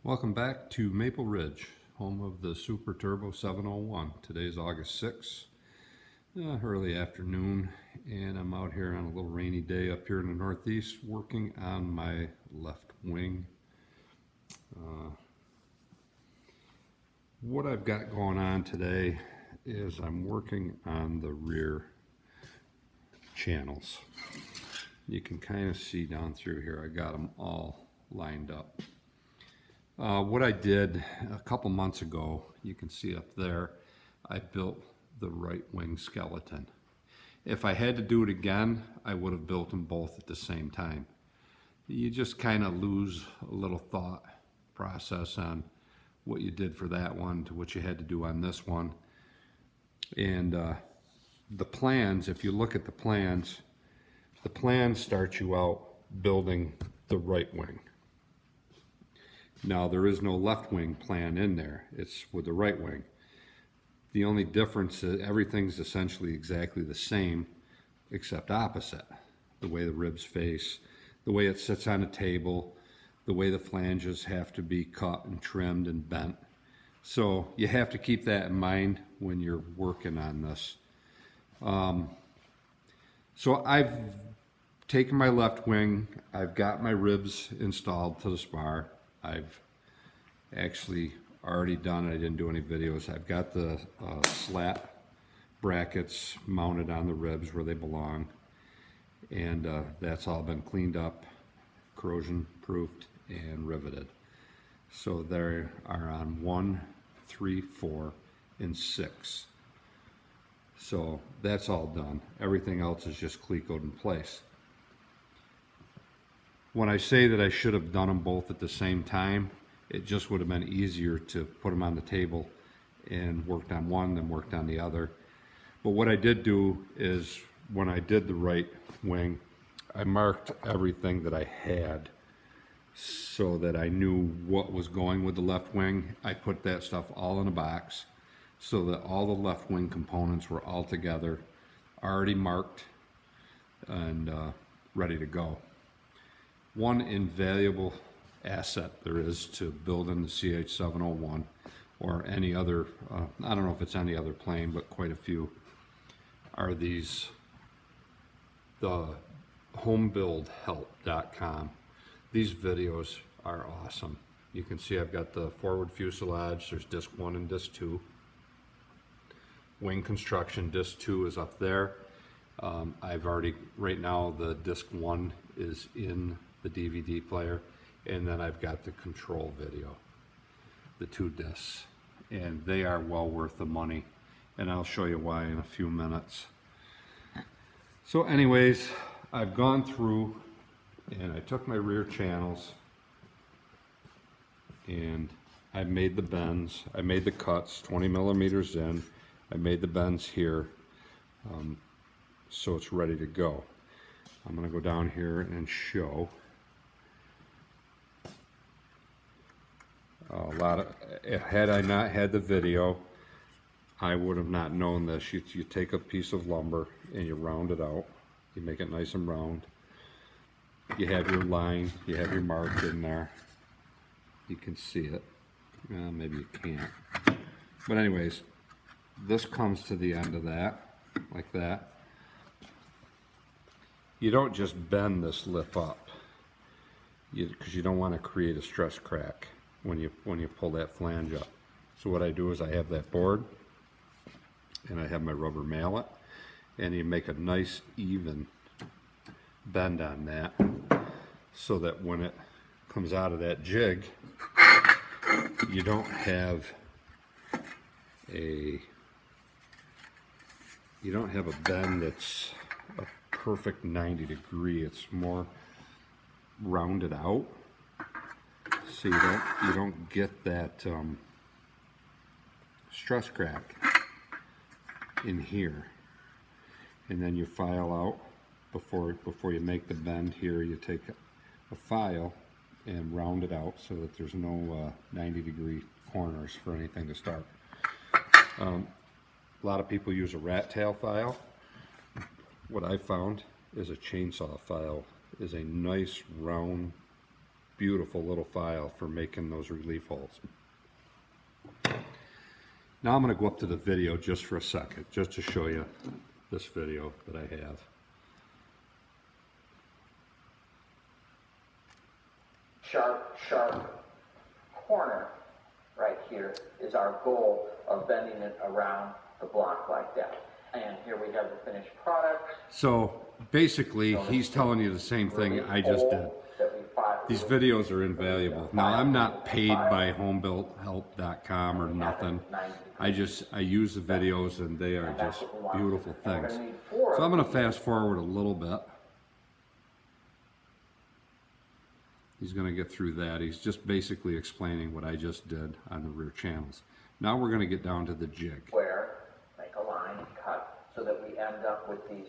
Welcome back to Maple Ridge, home of the Super Turbo 701. Today's August 6th, early afternoon, and I'm out here on a little rainy day up here in the Northeast working on my left wing. What I've got going on today is I'm working on the rear channels. You can kind of see down through here, I got them all lined up. What I did a couple months ago, you can see up there, I built the right wing skeleton. If I had to do it again, I would have built them both at the same time. You just kind of lose a little thought process on what you did for that one to what you had to do on this one. And the plans, if you look at the plans start you out building the right wing. Now, there is no left wing plan in there. It's with the right wing. The only difference is everything's essentially exactly the same, except opposite. The way the ribs face, the way it sits on a table, the way the flanges have to be cut and trimmed and bent. So you have to keep that in mind when you're working on this. So I've taken my left wing, I've got my ribs installed to the spar. I've actually already done it. I didn't do any videos. I've got the slat brackets mounted on the ribs where they belong, and that's all been cleaned up, corrosion proofed, and riveted. So they are on 1, 3, 4, and 6. So that's all done. Everything else is just clecoed in place. When I say that I should have done them both at the same time, it just would have been easier to put them on the table and worked on one then worked on the other. But what I did do is when I did the right wing, I marked everything that I had so that I knew what was going with the left wing. I put that stuff all in a box so that all the left wing components were all together, already marked and ready to go. One invaluable asset there is to building the CH701 or any other, I don't know if it's any other plane, but quite a few, are these, the homebuildhelp.com. These videos are awesome. You can see I've got the forward fuselage, there's disc 1 and disc 2. Wing construction, disc 2 is up there. I've already, right now the disc 1 is in the DVD player, and then I've got the control video, the 2 discs, and they are well worth the money, and I'll show you why in a few minutes. So anyways, I've gone through and I took my rear channels and I made the bends, I made the cuts 20 millimeters in, I made the bends here, so it's ready to go. I'm going to go down here and show a lot of, had I not had the video, I would have not known this. You take a piece of lumber and you round it out, you make it nice and round, you have your line, you have your mark in there, you can see it, maybe you can't, but anyways, this comes to the end of that, like that. You don't just bend this lip up, because you don't want to create a stress crack when you pull that flange up. So what I do is I have that board and I have my rubber mallet, and you make a nice even bend on that so that when it comes out of that jig, you don't have a bend that's a perfect 90 degree. It's more rounded out, so you don't get that stress crack in here. And then you file out before you make the bend here. You take a file and round it out so that there's no 90 degree corners for anything to start. A lot of people use a rat tail file. What I found is a chainsaw file is a nice round beautiful little file for making those relief holes. Now I'm going to go up to the video just for a second, just to show you this video that I have. Sharp corner right here is our goal of bending it around the block like that. And here we have the finished product. So basically, he's telling you the same thing I just did. These videos are invaluable. Now, I'm not paid by homebuilthelp.com or nothing. I use the videos and they are just beautiful things. So I'm going to fast forward a little bit. He's going to get through that. He's just basically explaining what I just did on the rear channels. Now we're going to get down to the jig. Where make a line and cut so that we end up with these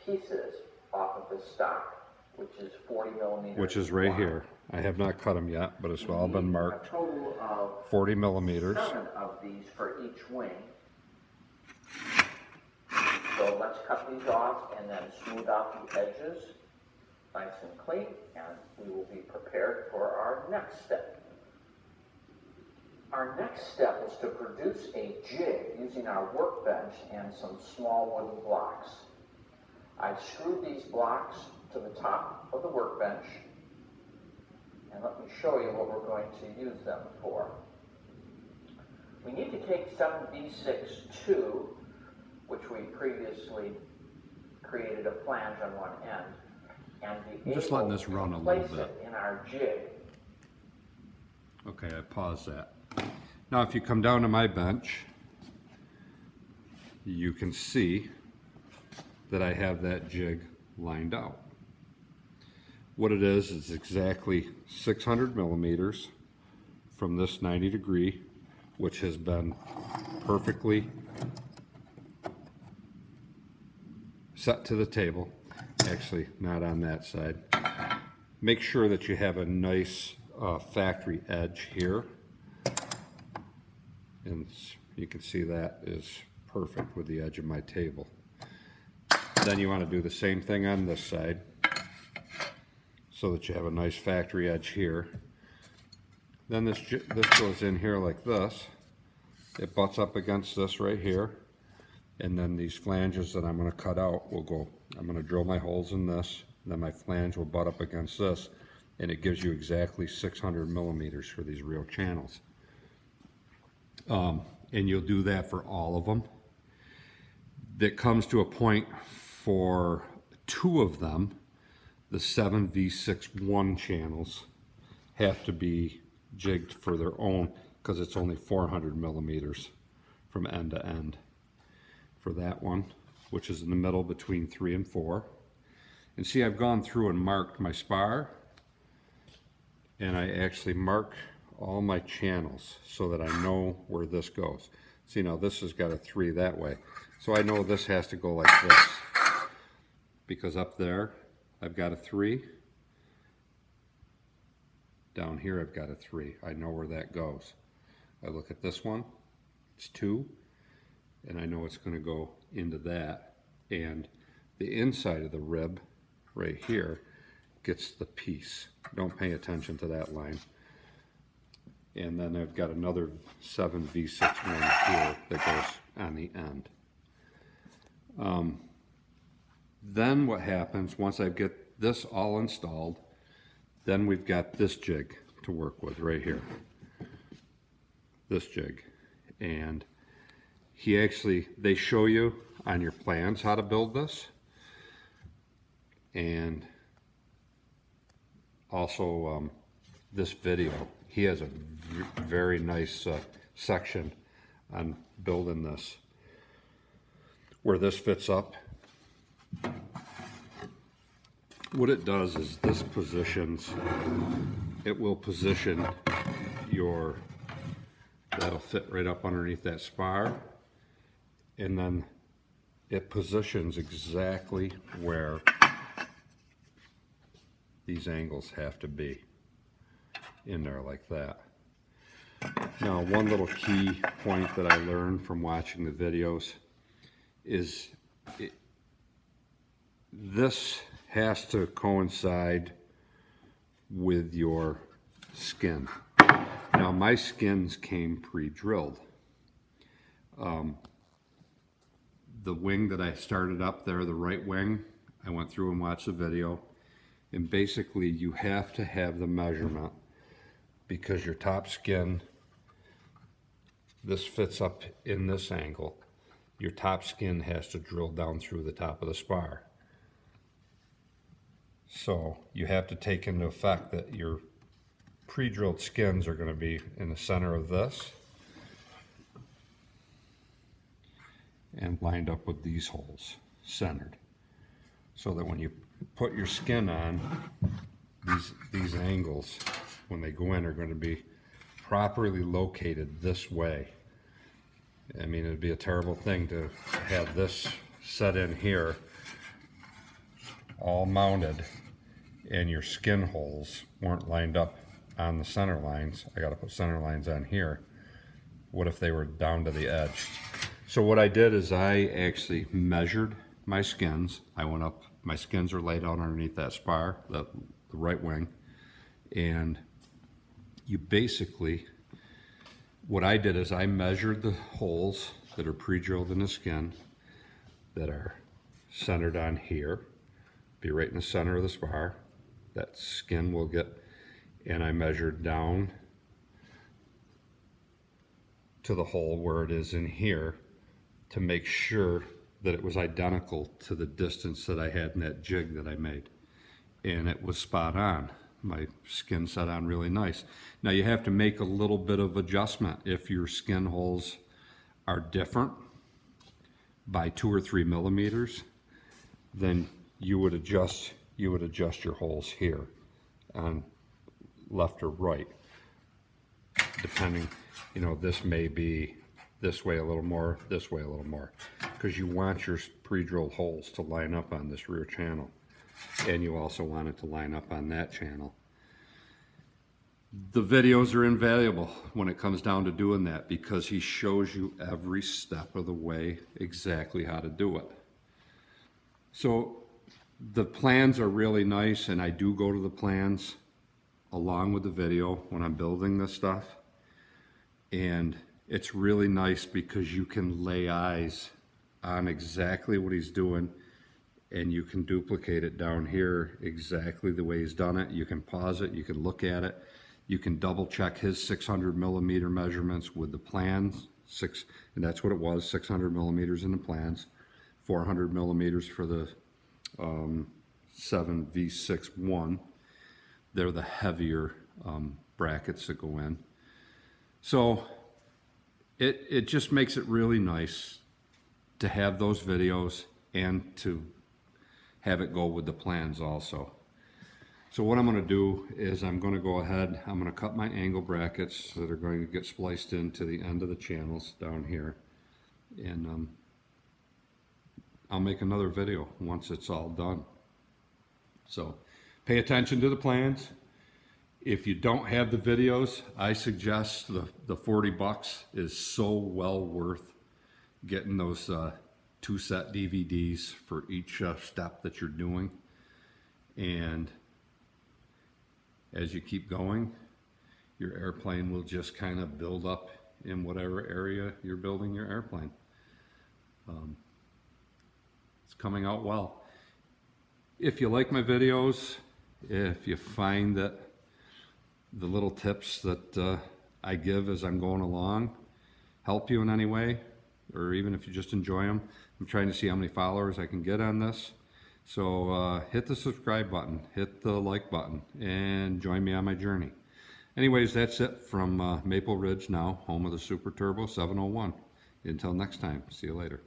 pieces off of the stock, which is 40 millimeters. Which is right here. I have not cut them yet, but it's all been marked. A total of 40 millimeters. 7 of these for each wing. So let's cut these off and then smooth out the edges nice and clean, and we will be prepared for our next step. Our next step is to produce a jig using our workbench and some small wooden blocks. I've screwed these blocks to the top of the workbench, and let me show you what we're going to use them for. We need to take 7B6-2, which we previously created a flange on one end, and be I'm just letting this run a little bit in our jig. Okay, I paused that. Now if you come down to my bench, you can see that I have that jig lined out. What it is exactly 600 millimeters from this 90 degree, which has been perfectly set to the table. Actually, not on that side. Make sure that you have a nice factory edge here. And you can see that is perfect with the edge of my table. Then you want to do the same thing on this side so that you have a nice factory edge here. Then this goes in here like this. It butts up against this right here. And then these flanges that I'm going to cut out will go, I'm going to drill my holes in this, then my flange will butt up against this, and it gives you exactly 600 millimeters for these real channels. And you'll do that for all of them. That comes to a point for 2 of them, the 7V61 channels have to be jigged for their own because it's only 400 millimeters from end to end. For that one, which is in the middle between 3 and 4. And see, I've gone through and marked my spar, and I actually mark all my channels so that I know where this goes. See, now this has got a 3 that way. So I know this has to go like this, because up there I've got a 3. Down here I've got a 3. I know where that goes. I look at this one, it's 2. And I know it's going to go into that, and the inside of the rib right here gets the piece. Don't pay attention to that line. And then I've got another 7V61 here that goes on the end. Then what happens once I get this all installed, then we've got this jig to work with right here. This jig. And they show you on your plans how to build this, and also this video. He has a very nice section on building this, where this fits up. What it does is this positions, it will position your, that'll fit right up underneath that spar. And then it positions exactly where these angles have to be in there like that. Now, one little key point that I learned from watching the videos is this has to coincide with your skin. Now my skins came pre-drilled. The wing that I started up there, the right wing, I went through and watched the video, and basically you have to have the measurement because your top skin, this fits up in this angle. Your top skin has to drill down through the top of the spar. So you have to take into effect that your pre-drilled skins are going to be in the center of this and lined up with these holes, centered. So that when you put your skin on, these angles, when they go in, are going to be properly located this way. I mean, it'd be a terrible thing to have this set in here, all mounted, and your skin holes weren't lined up on the center lines. I got to put center lines on here. What if they were down to the edge? So what I did is I actually measured my skins. I went up, my skins are laid out underneath that spar, the right wing, and you basically, what I did is I measured the holes that are pre-drilled in the skin that are centered on here, be right in the center of the spar. That skin will get, and I measured down to the hole where it is in here to make sure that it was identical to the distance that I had in that jig that I made. And it was spot on. My skin set on really nice. Now you have to make a little bit of adjustment. If your skin holes are different by 2 or 3 millimeters, then you would adjust your holes here on left or right, depending, you know, this may be this way a little more, this way a little more, because you want your pre-drilled holes to line up on this rear channel, and you also want it to line up on that channel. The videos are invaluable when it comes down to doing that, because he shows you every step of the way exactly how to do it. So the plans are really nice, and I do go to the plans along with the video when I'm building this stuff, and it's really nice because you can lay eyes on exactly what he's doing, and you can duplicate it down here exactly the way he's done it. You can pause it, you can look at it, you can double check his 600 millimeter measurements with the plans, and that's what it was, 600 millimeters in the plans, 400 millimeters for the 7V61. They're the heavier brackets that go in. So it just makes it really nice to have those videos and to have it go with the plans also. So what I'm going to do is I'm going to go ahead, I'm going to cut my angle brackets that are going to get spliced into the end of the channels down here, and I'll make another video once it's all done. So pay attention to the plans. If you don't have the videos, I suggest the 40 bucks is so well worth getting those 2 set DVDs for each step that you're doing. And as you keep going, your airplane will just kind of build up in whatever area you're building your airplane. It's coming out well. If you like my videos, if you find that the little tips that I give as I'm going along help you in any way, or even if you just enjoy them, I'm trying to see how many followers I can get on this. So hit the subscribe button, hit the like button, and join me on my journey. Anyways, that's it from Maple Ridge now, home of the Super Turbo 701. Until next time, see you later.